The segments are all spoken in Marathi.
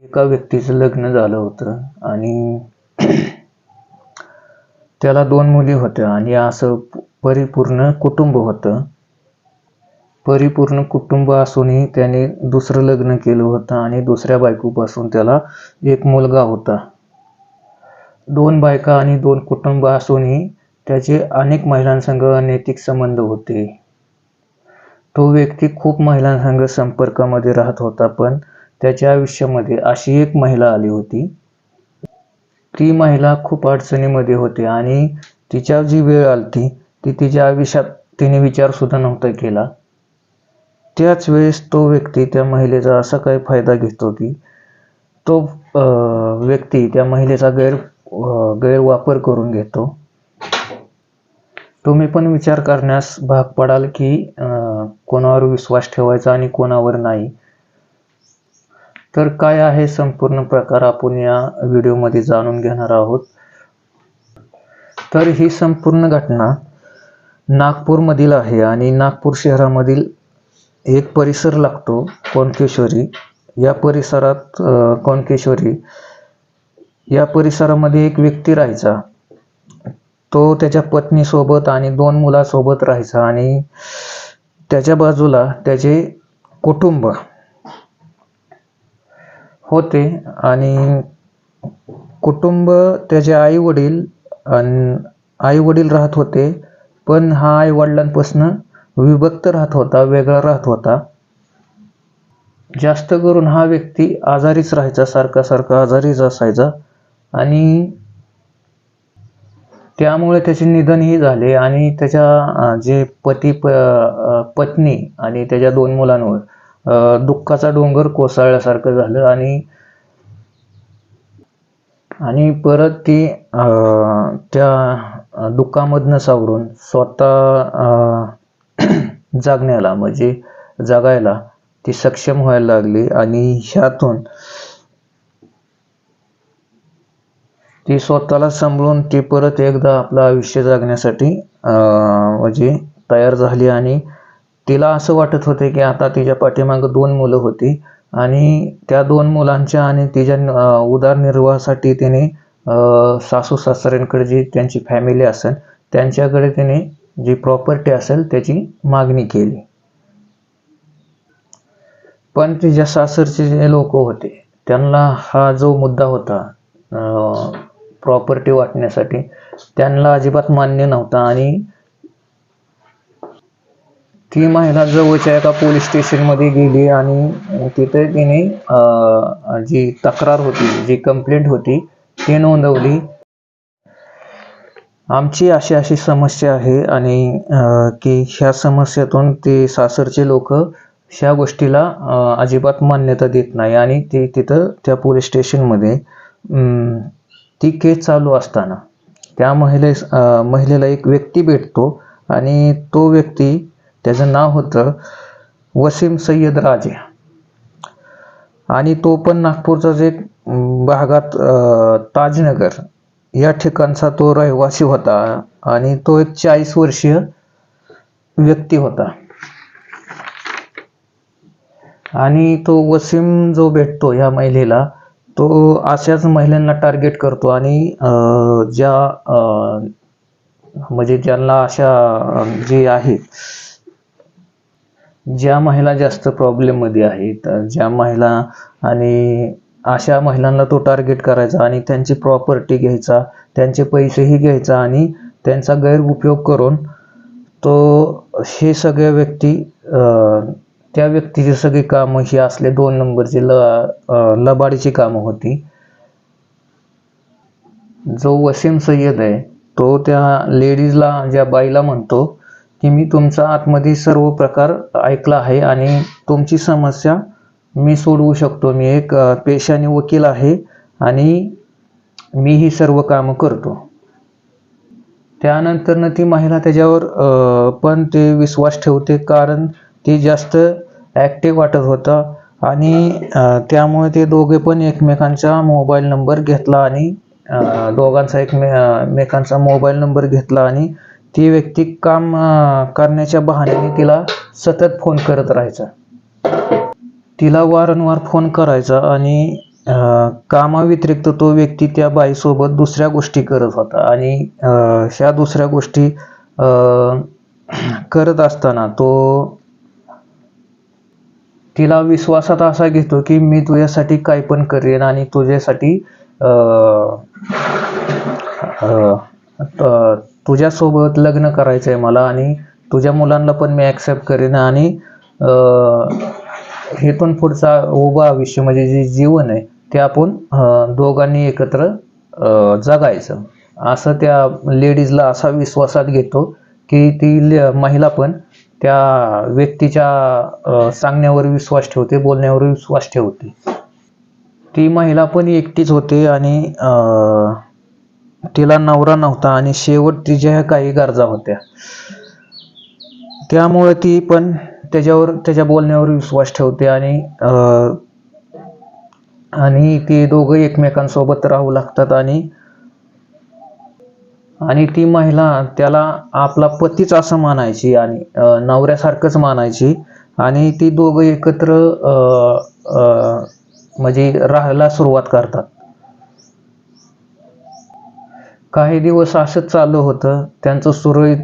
एका व्यक्तीचं लग्न झालं होतं आणि त्याला 2 मुली होत्या आणि असं परिपूर्ण कुटुंब होतं. परिपूर्ण कुटुंब असूनही त्याने दुसरं लग्न केलं होतं आणि दुसऱ्या बायकोपासून त्याला एक मुलगा होता. 2 बायका आणि 2 कुटुंब असूनही त्याचे अनेक महिलांसंग अनैतिक संबंध होते. तो व्यक्ती खूप महिलांसंग संपर्कामध्ये राहत होता, पण त्याच्या आयुष्यामध्ये अशी एक महिला आली होती. ती महिला खूप अडचणीमध्ये होती आणि तिच्यावर जी वेळ आली ती तिच्या आयुष्यात तिने विचारसुद्धा नव्हता केला. त्याच वेळेस तो व्यक्ती त्या महिलेचा असा काही फायदा घेतो की तो व्यक्ती त्या महिलेचा गैरवापर करून घेतो. तुम्ही पण विचार करण्यास भाग पडाल की कोणावर विश्वास ठेवायचा आणि कोणावर नाही. तर काय आहे संपूर्ण प्रकार आपण या व्हिडिओमध्ये जाणून घेणार आहोत. तर ही संपूर्ण घटना नागपूरमधील आहे आणि नागपूर शहरामधील एक परिसर लागतो कोणकेश्वरी. या परिसरात कोणकेश्वरी या परिसरामध्ये एक व्यक्ती राहायचा. तो त्याच्या पत्नीसोबत आणि 2 मुलांसोबत राहायचा आणि त्याच्या बाजूला त्याचे कुटुंब होते आणि कुटुंब त्याचे आई वडील राहत होते, पण हा आई वडिलांपासून विभक्त राहत होता, वेगळा राहत होता. जास्त करून हा व्यक्ती आजारीच राहायचा, सारखा आजारीच असायचा आणि त्यामुळे त्याचे निधनही झाले आणि त्याच्या जे पत्नी आणि त्याच्या 2 मुलांवर दुःखाचा डोंगर कोसळल्यासारखं झालं आणि परत ती त्या दुःखामधनं सावरून स्वतः जगण्याला म्हणजे जगायला ती सक्षम व्हायला लागली आणि ह्यातून ती स्वतःला सांभाळून ती परत एकदा आपलं आयुष्य जगण्यासाठी म्हणजे तयार झाली आणि तिला असं वाटत होते की आता तिच्या पाठीमागं 2 मुलं होती आणि त्या 2 मुलांच्या आणि तिच्या उदरनिर्वाहासाठी तिने सासू सासऱ्यांकडे जी त्यांची फॅमिली असेल त्यांच्याकडे तिने जी प्रॉपर्टी असेल त्याची मागणी केली. पण तिच्या सासरचे जे लोक होते त्यांना हा जो मुद्दा होता प्रॉपर्टी वाटण्यासाठी त्यांना अजिबात मान्य नव्हता आणि ती महिला जवळच्या एका पोलीस स्टेशनमध्ये गेली आणि तिथे तिने जी तक्रार होती, जी कंप्लेंट होती ती नोंदवली. आमची अशी समस्या आहे आणि की ह्या समस्येतून ते सासरचे लोक ह्या गोष्टीला अजिबात मान्यता देत नाही आणि ते तिथं त्या पोलीस स्टेशनमध्ये ती केस चालू असताना त्या महिलेला एक व्यक्ती भेटतो आणि तो व्यक्ती त्याचं नाव होतं वसीम सय्यद राजे आणि तो पण नागपूरचाच एक भागात ताजनगर या ठिकाणचा तो रहिवासी होता आणि तो एक 40 वर्षीय व्यक्ती होता. आणि तो वसीम जो भेटतो ह्या महिलेला तो अशाच महिलांना टार्गेट करतो आणि म्हणजे ज्यांना अशा जे आहेत ज्या महिला जास्त प्रॉब्लेममध्ये आहेत, ज्या महिला आणि अशा महिलांना तो टार्गेट करायचा आणि त्यांची प्रॉपर्टी घ्यायचा, त्यांचे पैसेही घ्यायचा आणि त्यांचा गैरउपयोग करून तो हे सगळे व्यक्ती त्या व्यक्तीची सगळी कामं ही असले 2 नंबरची लबाडीची कामं होती. जो वसीम सय्यद आहे तो त्या लेडीजला ज्या बाईला म्हणतो की मी तुमचा आतमध्ये सर्व प्रकार ऐकला आहे आणि तुमची समस्या मी सोडवू शकतो. मी एक पेशाने वकील आहे आणि मी ही सर्व कामं करतो. त्यानंतरनं ती महिला त्याच्यावर पण ते विश्वास ठेवते कारण ती जास्त ॲक्टिव्ह वाटत होता आणि त्यामुळे ते दोघे पण एकमेकांचा मोबाईल नंबर घेतला आणि दोघांचा एकमेकांचा मोबाईल नंबर घेतला आणि ती व्यक्ती काम करण्याच्या बहाण्याने तिला सतत फोन करत राहायचा. तिला वारंवार फोन करायचा आणि कामाव्यतिरिक्त तो व्यक्ती त्या बाईसोबत दुसऱ्या गोष्टी करत होता आणि ह्या दुसऱ्या गोष्टी करत असताना तो तिला विश्वासात असा घेतो की मी तुझ्यासाठी काय पण करेन आणि तुझ्यासाठी तुझ्यासोबत लग्न करायचं आहे मला आणि तुझ्या मुलांना पण मी ॲक्सेप्ट करेन आणि हेतून पुढचा उभं आयुष्य म्हणजे जे जीवन आहे ते आपण दोघांनी एकत्र जगायचं असं त्या लेडीजला असा विश्वासात घेतो की ती महिला पण त्या व्यक्तीच्या सांगण्यावर विश्वास ठेवते, बोलण्यावर विश्वास ठेवते. ती महिला पण एकटीच होते आणि तिला नवरा नव्हता आणि शेवट तिच्या काही गरजा होत्या. त्यामुळे ती पण त्याच्या बोलण्यावर विश्वास ठेवते आणि ते दोघं एकमेकांसोबत राहू लागतात आणि ती महिला त्याला आपला पतीच असं मानायची आणि नवऱ्यासारखंच मानायची आणि ती दोघं एकत्र म्हणजे राहायला सुरुवात करतात. काही दिवस असंच चालू होतं. त्यांचं सुरळीत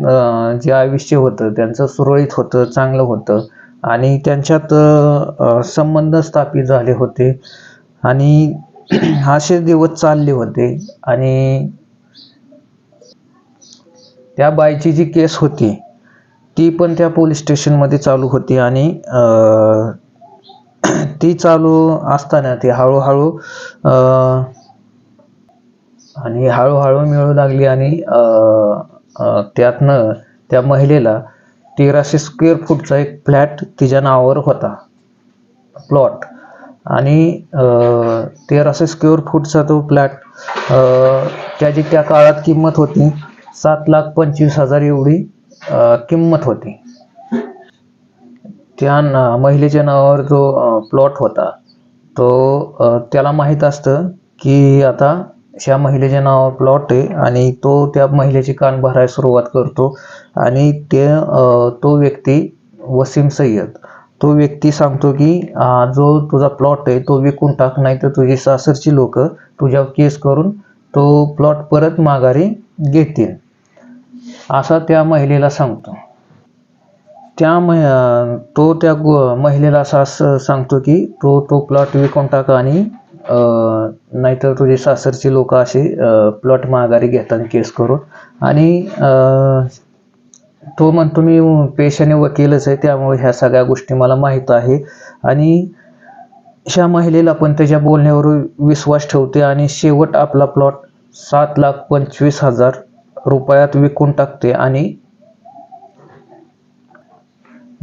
जे आयुष्य होतं त्यांचं सुरळीत होतं, चांगलं होतं आणि त्यांच्यात संबंध स्थापित झाले होते आणि असे दिवस चालले होते आणि त्या बाईची जी केस होती ती पण त्या पोलीस स्टेशनमध्ये चालू होती आणि ती चालू असताना ती हळूहळू मिळू लागली आणि त्यातनं त्या महिलेला 1300 स्क्वेअर फूटचा एक फ्लॅट तिच्या नावावर होता, प्लॉट आणि 1300 स्क्वेअर फूटचा तो फ्लॅट त्याची त्या काळात किंमत होती 7,25,000 एवढी किंमत होती. त्या महिलेच्या नावावर जो प्लॉट होता तो त्याला माहीत असतं की आता ह्या महिलेच्या नावावर प्लॉट आहे आणि तो त्या महिलेची कान भरायला सुरुवात करतो आणि तो व्यक्ती वसीम सय्यद तो व्यक्ती सांगतो की जो तुझा प्लॉट आहे तो विकून टाक, नाही तर तुझी सासरची लोक तुझ्यावर केस करून तो प्लॉट परत माघारी घेतील असा त्या महिलेला सांगतो. तो त्या महिलेला असं सांगतो की तो प्लॉट विकून टाक आणि नाहीतर तुझी सासरची लोक असे प्लॉट माघारी घेतात केस करून आणि तो म्हणतो मी पेशाने वकीलच आहे त्यामुळे ह्या सगळ्या गोष्टी मला माहीत आहे आणि ह्या महिलेला पण त्याच्या बोलण्यावर विश्वास ठेवते आणि शेवट आपला प्लॉट 7,25,000 रुपयात विकून टाकते आणि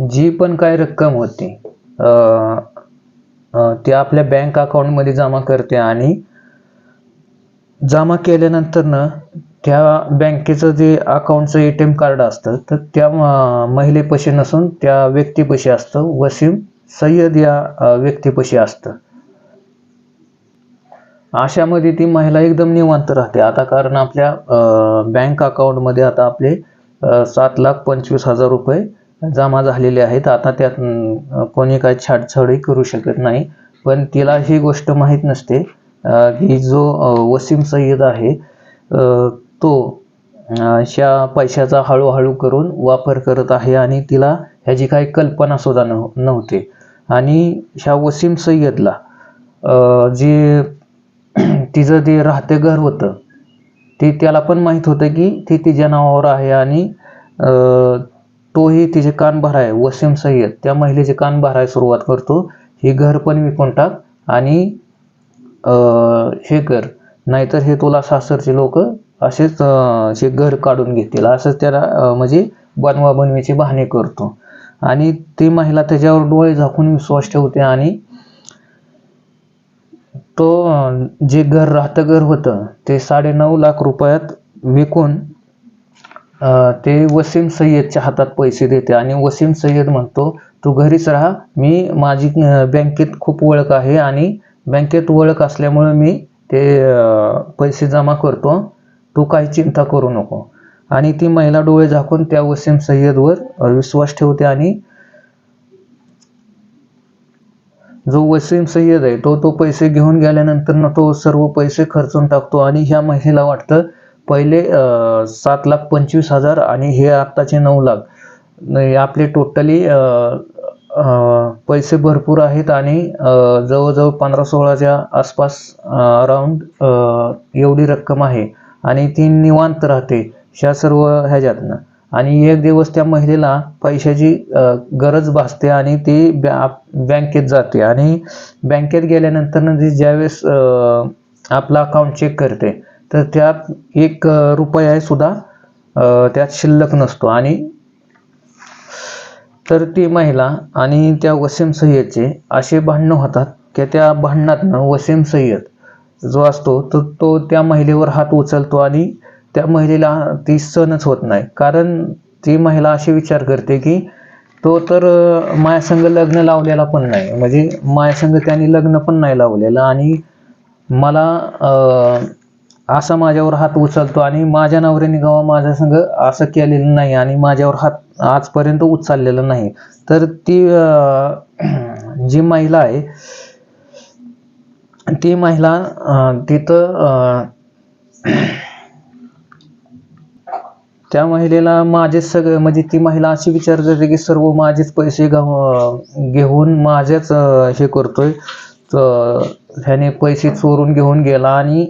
जी पण काय रक्कम होती ती आपल्या बँक अकाउंटमध्ये जमा करते आणि जमा केल्यानंतर त्या बँकेचं जे अकाउंटचं ATM कार्ड असतं तर त्या महिलेपाशी नसून त्या व्यक्तीपाशी असतं, वसीम सय्यद या व्यक्तीपाशी असतं. अशामध्ये ती महिला एकदम निवांत राहते आता, कारण आपल्या बँक अकाउंटमध्ये आता आपले 7,25,000 रुपये जमा झालेले आहेत. आता त्यात कोणी काही छाटछाटही करू शकत नाही. पण तिला ही गोष्ट माहीत नसते की जो वसीम सय्यद आहे तो ह्या पैशाचा हळूहळू करून वापर करत आहे आणि तिला ह्याची काही कल्पना सुद्धा नव्हती. आणि ह्या वसीम सय्यदला जे तिचं जे राहते घर होतं ते त्याला पण माहीत होतं की ती तिच्या नावावर आहे आणि तोही तिचे कान भराय वसीम सय्यद त्या महिलेचे कान भरायला सुरुवात करतो, हे घर पण विकून टाक आणि हे कर, नाहीतर हे तुला सासरचे लोक असेच हे घर काढून घेतील असंच त्याला म्हणजे बनवाबनवीची बहाणे करतो. आणि ती महिला त्याच्यावर डोळे झाकून विश्वास ठेवते आणि तो जे राहतं घर होतं ते 9.5 लाख रुपयात विकून ते वसीम सय्यदच्या हातात पैसे देते आणि वसीम सय्यद म्हणतो तू घरीच राहा, माझी बँकेत खूप ओळख आहे आणि बँकेत ओळख असल्यामुळे मी ते पैसे जमा करतो, तू काही चिंता करू नको. आणि ती महिला डोळे झाकून त्या वसीम सय्यदवर विश्वास ठेवते आणि जो वसीम सय्यद आहे तो पैसे घेऊन गेल्यानंतर तो सर्व पैसे खर्चून टाकतो आणि ह्या महिलेला वाटतं पहिले 7,25,000 आणि हे आत्ताचे 9 लाख आपले टोटली पैसे भरपूर आहेत आणि जवळजवळ 15-16च्या आसपास अराउंड एवढी रक्कम आहे आणि ती निवांत राहते ह्या सर्व ह्याच्यातनं. आणि एक दिवस त्या महिलेला पैशाची गरज भासते आणि ती बँकेत जाते आणि बँकेत गेल्यानंतर ती ज्यावेळेस आपला अकाउंट चेक करते तर त्यात 1 रुपया सुद्धा त्यात शिल्लक नसतो. आणि तर ती महिला आणि त्या वसीम सय्यदचे असे भांडणं होतात की त्या भांडणातनं वसीम सय्यद जो असतो तो त्या महिलेवर हात उचलतो आणि त्या महिलेला ती सहनच होत नाही. कारण ती महिला अशी विचार करते की तो तर माझ्यासंग लग्न लावलेला पण नाही, म्हणजे माझ्यासंग त्याने लग्न पण नाही लावलेलं आणि मला असा माझ्यावर हात उचलतो आणि माझ्या नवऱ्याने गावा माझ्या संग असं केलेलं नाही आणि माझ्यावर हात आजपर्यंत उचललेला नाही. तर ती जी महिला आहे ती महिला तिथं त्या महिलेला माझेच सगळं, म्हणजे ती महिला अशी विचार करते की सर्व माझेच पैसे घेऊन माझ्याच हे करतोय, ह्याने पैसे चोरून घेऊन गेला आणि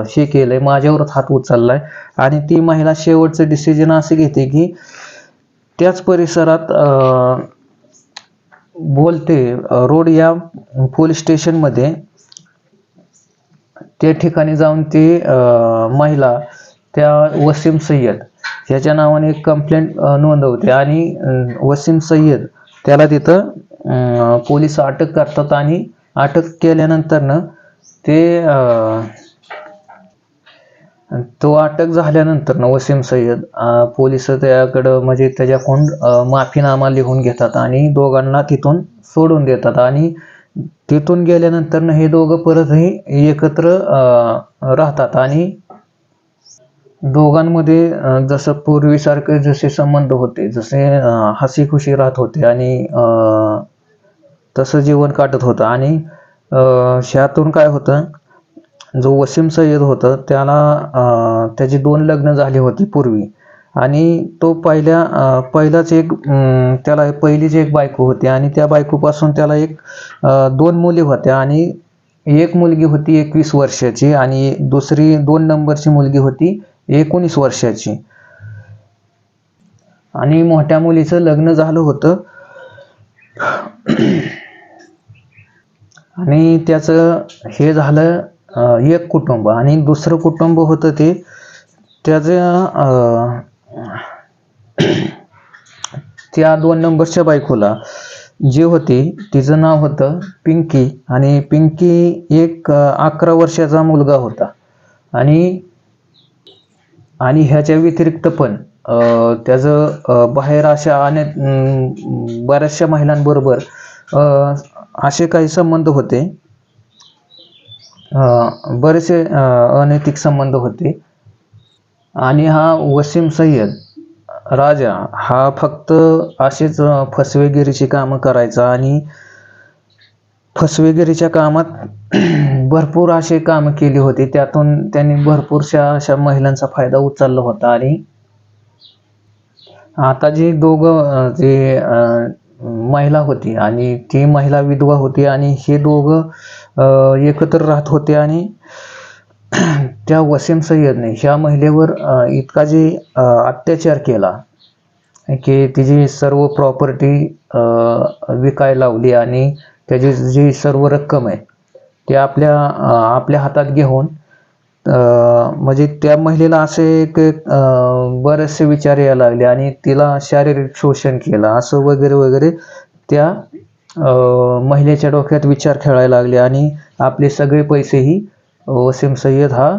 हे केलंय, माझ्यावरच हात उचललाय. आणि ती महिला शेवटचं डिसिजन असे घेते की त्याच परिसरात बोलते रोड या पोलीस स्टेशनमध्ये त्या ठिकाणी जाऊन ती महिला त्या वसीम सय्यद ह्याच्या नावाने एक कंप्लेंट नोंदवते आणि वसीम सय्यद त्याला तिथं पोलीस अटक करतात. आणि अटक केल्यानंतरनं तो अटक झाल्यानंतर वसीम सय्यद पोलिस त्याकडं म्हणजे त्याच्याकडून माफीनामा लिहून घेतात आणि दोघांना तिथून सोडून देतात. आणि तिथून गेल्यानंतर हे दोघं परतही एकत्र राहतात आणि दोघांमध्ये जसं पूर्वीसारखे जसे संबंध होते, जसे हसी खुशी राहत होते आणि तसं जीवन काटत होतं. आणि ह्यातून काय होतं, जो वसीम सय्यद होतं त्याला त्याची 2 लग्न झाली होती पूर्वी आणि तो पहिलाच एक त्याला पहिलीच एक बायको होती आणि त्या बायकोपासून त्याला 2 मुली होत्या आणि एक मुलगी होती 21 वर्षाची आणि दुसरी 2 नंबरची मुलगी होती 19 वर्षाची. आणि मोठ्या मुलीचं लग्न झालं होतं आणि त्याचं हे झालं एक कुटुंब. आणि दुसरं कुटुंब होतं ते त्याचं त्या 2 नंबरच्या बायकोला जी होती तिचं नाव होतं पिंकी आणि पिंकी एक 11 वर्षाचा मुलगा होता. आणि ह्याच्या व्यतिरिक्त पण त्याचं बाहेर अशा अनेक बऱ्याचशा महिलांबरोबर असे काही संबंध होते, बरेचसे अनैतिक संबंध होते. आणि हा वसीम सय्यद राजा हा फक्त असेच फसवेगिरीची कामं करायचा आणि फसवेगिरीच्या कामात भरपूर असे कामं केली होती, त्यातून त्यांनी भरपूरशा अशा महिलांचा फायदा उचलला होता. आणि आता जी दोघं जे महिला होती आणि ती महिला विधवा होती आणि हे दोघं एकत्र राहत होते. आणि त्या वसीम सय्यदने ह्या महिलेवर इतका जे अत्याचार केला की तिची सर्व प्रॉपर्टी विकायला लावली आणि त्याची जी सर्व रक्कम आहे ती आपल्या हातात घेऊन म्हणजे त्या महिलेला असे बरेचसे विचार यायला लागले आणि तिला शारीरिक शोषण केलं असं वगैरे वगैरे त्या महिलेच्या डोक्यात विचार खेळायला लागले. आणि आपले सगळे पैसेही वसीम सय्यद हा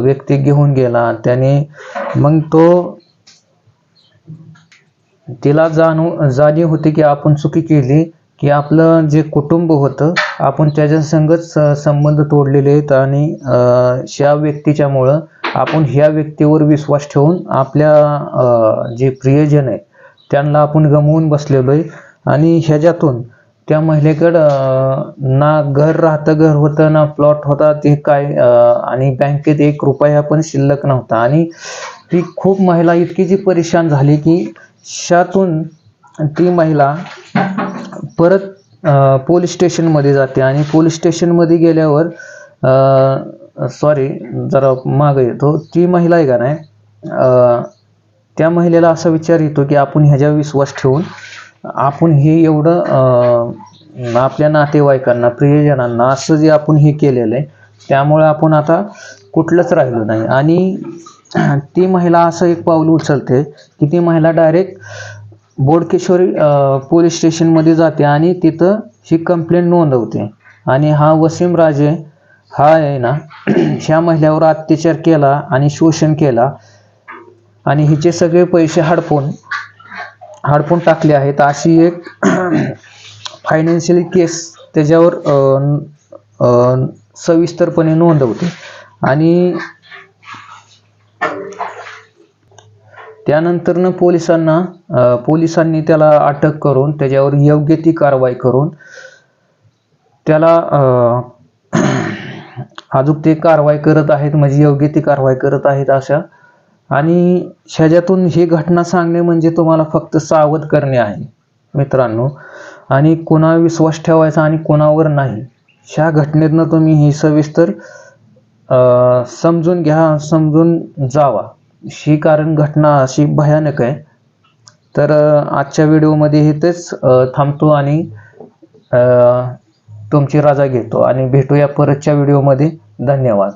व्यक्ती घेऊन गेला. त्याने मग तिला जाणीव होती की आपण चुकी केली, की आपलं जे कुटुंब होतं आपण त्याच्यासंगच संबंध तोडलेले आहेत आणि ह्या व्यक्तीच्यामुळं आपण ह्या व्यक्तीवर विश्वास ठेवून आपल्या जे प्रियजन आहेत त्यांना आपण गमावून बसलेलो आहे. आणि ह्याच्यातून त्या महिलेकडं ना घर होतं ना प्लॉट होता ते काय, आणि बँकेत 1 रुपया पण शिल्लक नव्हता. आणि ती खूप महिला इतकी जी परेशान झाली की शातून ती महिला परत पोलीस स्टेशनमध्ये जाते. आणि पोलीस स्टेशनमध्ये गेल्यावर सॉरी जरा मागं येतो. ती महिला आहे का नाही, त्या महिलेला असा विचार येतो की आपण ह्याच्यावर विश्वास ठेवून आपण हे एवढं आपल्या नातेवाईकांना, प्रियजनांना असं जे आपण हे केलेलं आहे, त्यामुळे आपण आता कुठलंच राहिलो नाही. आणि ती महिला असं एक पाऊल उचलते की ती महिला डायरेक्ट बोडकेश्वरी पोलीस स्टेशनमध्ये जाते आणि तिथं ही कंप्लेंट नोंदवते. आणि हा वसीम राजे हा आहे ना ह्या महिलेवर अत्याचार केला आणि शोषण केला आणि हिचे सगळे पैसे हडपून टाकले आहेत, अशी एक फायनान्शियल केस त्याच्यावर सविस्तरपणे नोंदवते. आणि त्यानंतरनं पोलिसांनी त्याला अटक करून त्याच्यावर योग्य ती कारवाई करून त्याला अजून ते कारवाई करत आहेत, म्हणजे योग्य ती कारवाई करत आहेत अशा. आणि ह्याच्यातून ही घटना सांगणे म्हणजे तुम्हाला फक्त सावध करणे आहे मित्रांनो. आणि कोणावर विश्वास ठेवायचा आणि कोणावर नाही, ह्या घटनेतनं तुम्ही ही सविस्तर समजून घ्या, समजून जावा ही, कारण घटना अशी भयानक आहे. तर आजच्या व्हिडिओमध्ये इथेच थांबतो आणि तुमची रजा घेतो आणि भेटूया परतच्या व्हिडिओमध्ये. धन्यवाद.